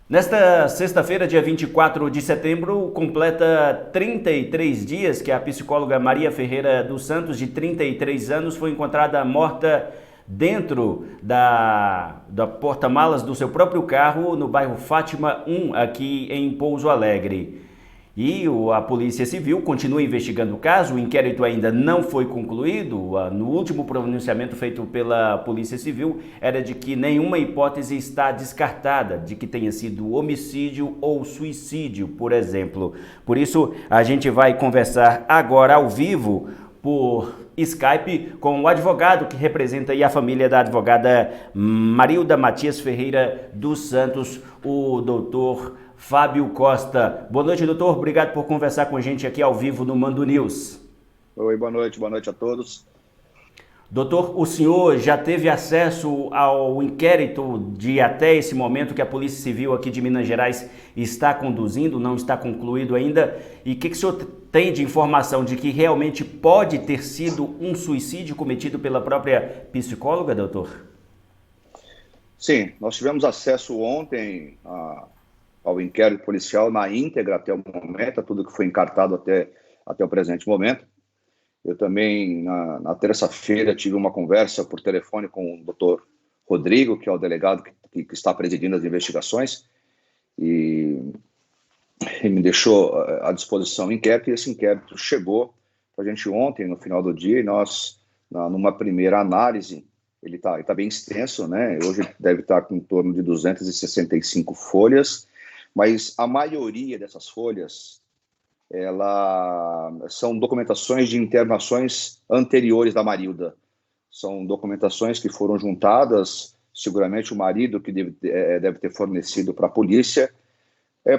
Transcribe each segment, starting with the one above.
Nesta sexta-feira, dia 24 de setembro, completa 33 dias que a psicóloga Maria Ferreira dos Santos, de 33 anos, foi encontrada morta dentro da porta-malas do seu próprio carro no bairro Fátima 1, aqui em Pouso Alegre. A Polícia Civil continua investigando o caso, o inquérito ainda não foi concluído. No último pronunciamento feito pela Polícia Civil era de que nenhuma hipótese está descartada, de que tenha sido homicídio ou suicídio, por exemplo. Por isso, a gente vai conversar agora ao vivo por Skype com o advogado que representa aí a família da advogada Marilda Matias Ferreira dos Santos, o doutor Fábio Costa. Boa noite, doutor. Obrigado por conversar com a gente aqui ao vivo no Mando News. Oi, boa noite a todos. Doutor, o senhor já teve acesso ao inquérito de até esse momento que a Polícia Civil aqui de Minas Gerais está conduzindo, não está concluído ainda? E o que o senhor tem de informação de que realmente pode ter sido um suicídio cometido pela própria psicóloga, doutor? Sim, nós tivemos acesso ontem ao inquérito policial na íntegra até o momento, a tudo que foi encartado até o presente momento. Eu também, na terça-feira, tive uma conversa por telefone com o doutor Rodrigo, que é o delegado que está presidindo as investigações, e ele me deixou à disposição o inquérito, e esse inquérito chegou para a gente ontem, no final do dia, e nós, numa primeira análise, ele tá bem extenso, né? Hoje deve estar com em torno de 265 folhas, mas a maioria dessas folhas são documentações de internações anteriores da Marilda. São documentações que foram juntadas, seguramente o marido que deve ter fornecido para a polícia,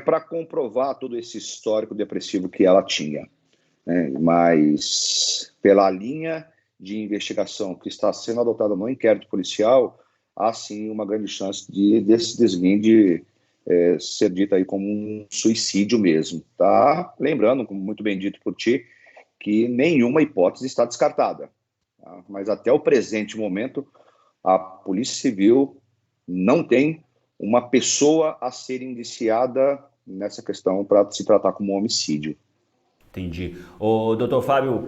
para comprovar todo esse histórico depressivo que ela tinha. Né? Mas, pela linha de investigação que está sendo adotada no inquérito policial, há sim uma grande chance desse desvio ser dito aí como um suicídio mesmo, tá? Lembrando, como muito bem dito por ti, que nenhuma hipótese está descartada, tá? Mas até o presente momento, a Polícia Civil não tem uma pessoa a ser indiciada nessa questão para se tratar como um homicídio. Entendi. Ô, doutor Fábio,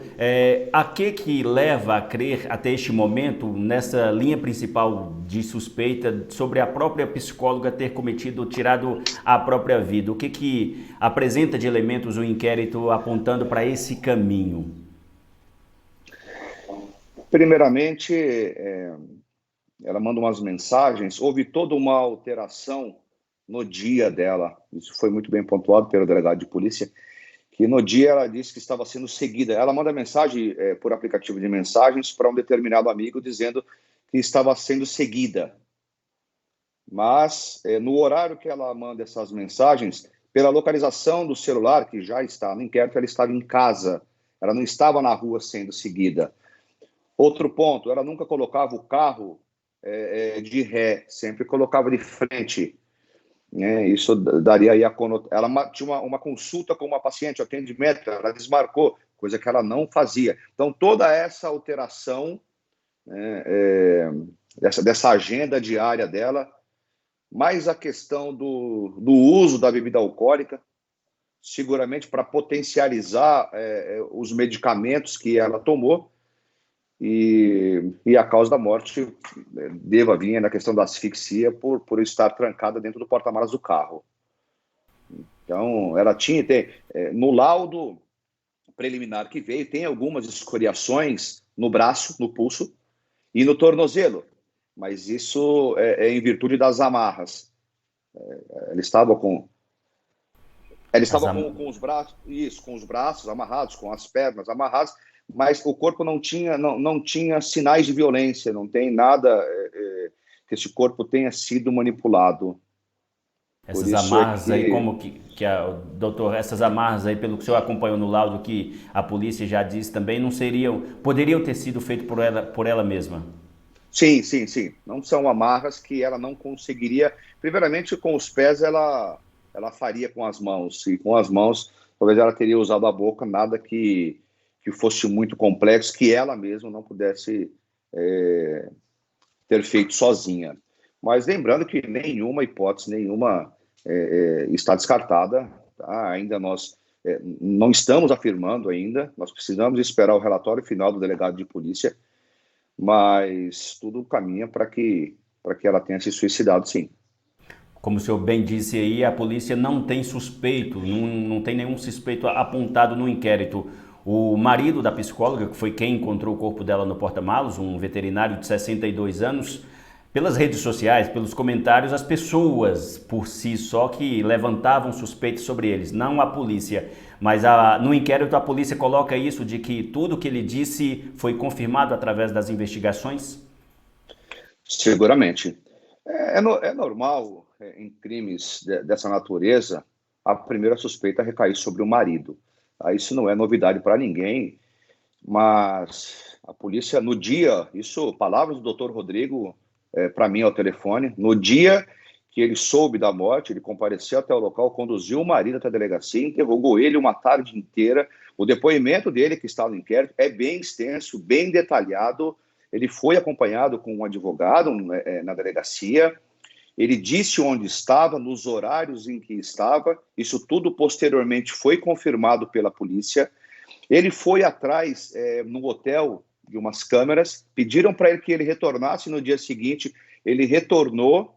a que leva a crer até este momento, nessa linha principal de suspeita, sobre a própria psicóloga ter tirado a própria vida? O que apresenta de elementos o inquérito apontando para esse caminho? Primeiramente, ela manda umas mensagens, houve toda uma alteração no dia dela, isso foi muito bem pontuado pelo delegado de polícia, que no dia ela disse que estava sendo seguida. Ela manda mensagem por aplicativo de mensagens para um determinado amigo dizendo que estava sendo seguida. Mas no horário que ela manda essas mensagens, pela localização do celular, que já está no inquérito, ela estava em casa. Ela não estava na rua sendo seguida. Outro ponto, ela nunca colocava o carro de ré, sempre colocava de frente. Isso daria aí ela tinha uma consulta com uma paciente, atendimento, ela desmarcou, coisa que ela não fazia. Então, toda essa alteração dessa agenda diária dela, mais a questão do uso da bebida alcoólica, seguramente para potencializar os medicamentos que ela tomou, e a causa da morte deva vir na questão da asfixia por estar trancada dentro do porta-malas do carro. Então, ela no laudo preliminar que veio, tem algumas escoriações no braço, no pulso e no tornozelo, mas isso em virtude das amarras. Ela estava com os braços, com os braços amarrados, com as pernas amarradas, mas o corpo não tinha sinais de violência, não tem nada que esse corpo tenha sido manipulado. Por Essas isso amarras aí, doutor, essas amarras aí, pelo que o senhor acompanhou no laudo que a polícia já disse também, poderiam ter sido feitas por ela mesma? Sim. Não são amarras que ela não conseguiria. Primeiramente, com os pés ela faria com as mãos, e com as mãos talvez ela teria usado a boca, nada que fosse muito complexo, que ela mesma não pudesse ter feito sozinha. Mas lembrando que nenhuma hipótese, nenhuma está descartada, tá? Ainda nós não estamos afirmando ainda, nós precisamos esperar o relatório final do delegado de polícia, mas tudo caminha para que ela tenha se suicidado, sim. Como o senhor bem disse aí, a polícia não tem suspeito, não tem nenhum suspeito apontado no inquérito. O marido da psicóloga, que foi quem encontrou o corpo dela no porta-malas, um veterinário de 62 anos, pelas redes sociais, pelos comentários, as pessoas por si só que levantavam suspeitos sobre eles, não a polícia. Mas no inquérito a polícia coloca isso de que tudo que ele disse foi confirmado através das investigações? Seguramente. É normal, em crimes dessa natureza, a primeira suspeita recair sobre o marido. Isso não é novidade para ninguém, mas a polícia, no dia, isso, palavras do doutor Rodrigo, para mim ao telefone, no dia que ele soube da morte, ele compareceu até o local, conduziu o marido até a delegacia, interrogou ele uma tarde inteira. O depoimento dele, que está no inquérito, é bem extenso, bem detalhado. Ele foi acompanhado com um advogado na delegacia. Ele disse onde estava, nos horários em que estava. Isso tudo posteriormente foi confirmado pela polícia. Ele foi atrás no hotel de umas câmeras, pediram para ele que ele retornasse no dia seguinte. Ele retornou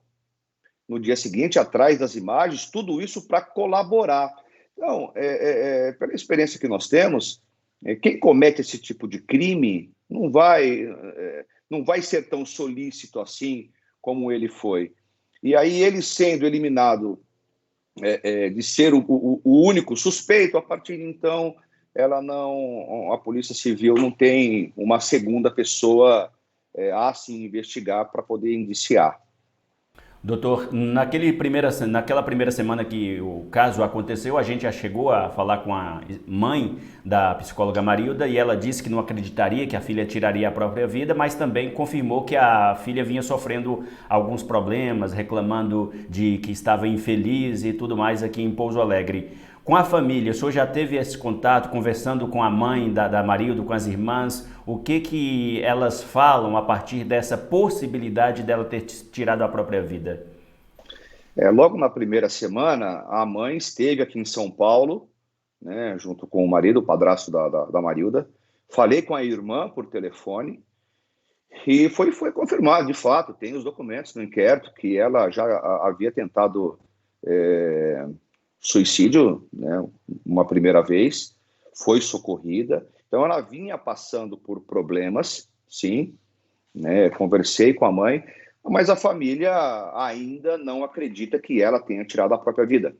no dia seguinte atrás das imagens, tudo isso para colaborar. Então, pela experiência que nós temos, quem comete esse tipo de crime não vai ser tão solícito assim como ele foi. E aí ele sendo eliminado de ser o único suspeito, a partir de então a Polícia Civil não tem uma segunda pessoa a se investigar para poder indiciar. Doutor, naquela primeira semana que o caso aconteceu, a gente já chegou a falar com a mãe da psicóloga Marilda e ela disse que não acreditaria que a filha tiraria a própria vida, mas também confirmou que a filha vinha sofrendo alguns problemas, reclamando de que estava infeliz e tudo mais aqui em Pouso Alegre. Com a família, o senhor já teve esse contato, conversando com a mãe da Marilda, com as irmãs? O que elas falam a partir dessa possibilidade dela ter tirado a própria vida? Logo na primeira semana, a mãe esteve aqui em São Paulo, né, junto com o marido, o padrasto da Marilda. Falei com a irmã por telefone e foi confirmado, de fato, tem os documentos no inquérito, que ela já havia tentado suicídio, né, uma primeira vez, foi socorrida. Então ela vinha passando por problemas, sim, né, conversei com a mãe, mas a família ainda não acredita que ela tenha tirado a própria vida.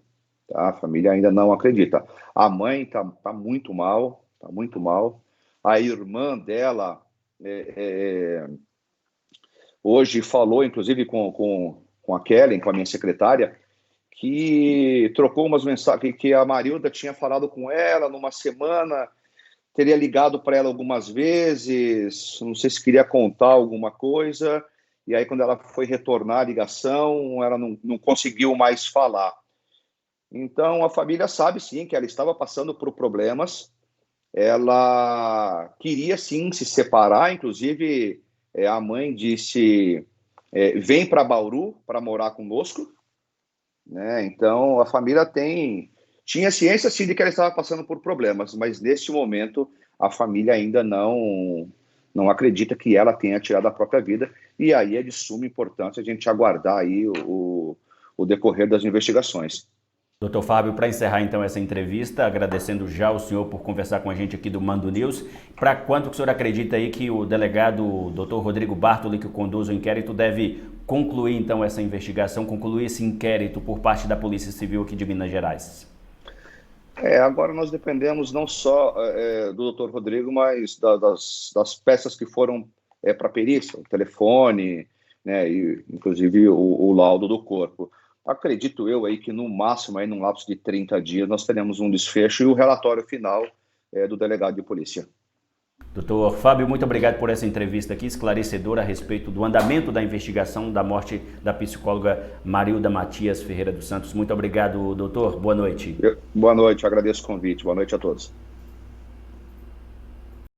Tá? A família ainda não acredita. A mãe tá muito mal, tá muito mal. A irmã dela hoje falou, inclusive com a Kellen, com a minha secretária, que trocou umas mensagens, que a Marilda tinha falado com ela numa semana, teria ligado para ela algumas vezes, não sei se queria contar alguma coisa, e aí quando ela foi retornar a ligação, ela não conseguiu mais falar. Então a família sabe sim que ela estava passando por problemas, ela queria sim se separar, inclusive a mãe disse, vem para Bauru para morar conosco, né? Então a família tinha ciência sim de que ela estava passando por problemas, mas neste momento a família ainda não acredita que ela tenha tirado a própria vida, e aí é de suma importância a gente aguardar aí o decorrer das investigações. Doutor Fábio, para encerrar então essa entrevista, agradecendo já o senhor por conversar com a gente aqui do Mando News, para quanto que o senhor acredita aí que o delegado doutor Rodrigo Bartoli, que conduz o inquérito, deve concluir então essa investigação, concluir esse inquérito por parte da Polícia Civil aqui de Minas Gerais? Agora nós dependemos não só do doutor Rodrigo, mas das peças que foram para a perícia, o telefone, né, e inclusive o laudo do corpo. Acredito eu aí que no máximo, aí, num lapso de 30 dias, nós teremos um desfecho e o relatório final do delegado de polícia. Doutor Fábio, muito obrigado por essa entrevista aqui, esclarecedora a respeito do andamento da investigação da morte da psicóloga Marilda Matias Ferreira dos Santos. Muito obrigado, doutor. Boa noite. Boa noite, agradeço o convite. Boa noite a todos.